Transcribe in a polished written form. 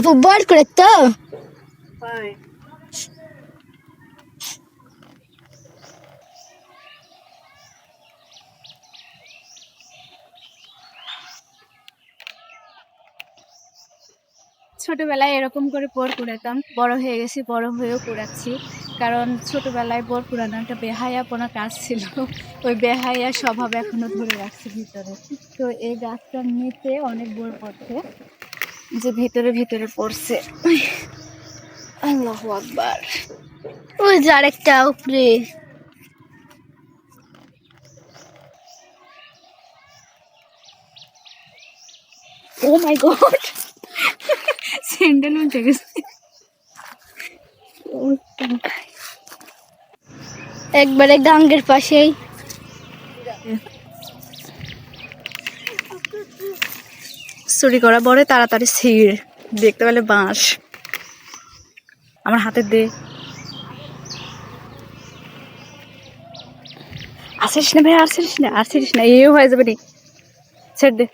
আপু বর করে তো ছোটবেলায় এরকম করে বোর কুড়াতাম, বড় হয়ে গেছি, বড় হয়েও কুড়াচ্ছি। কারণ ছোটবেলায় বোর কুড়ানো একটা বেহায়াপনা কাজ ছিল, ওই বেহায়া স্বভাব এখনো ধরে রাখছি ভিতরে। তো এই গাছটার নিচে অনেক বোর পড়ছে, যে ভিতরে ভিতরে পড়ছে। আল্লাহু আকবার। ওই যে আরেকটা উপরে ও মাই গড, স্যান্ডেল উল্টে গেছে। একবারে গাঙ্গের পাশেই। চুরি করা বড়ে তাড়াতাড়ি ছিঁড়, দেখতে পেলে বাঁশ আমার হাতে দে। আসিস না ভাই, আসিস না, আসিস না, এও হয়ে যাবে নি, ছেড়ে দে।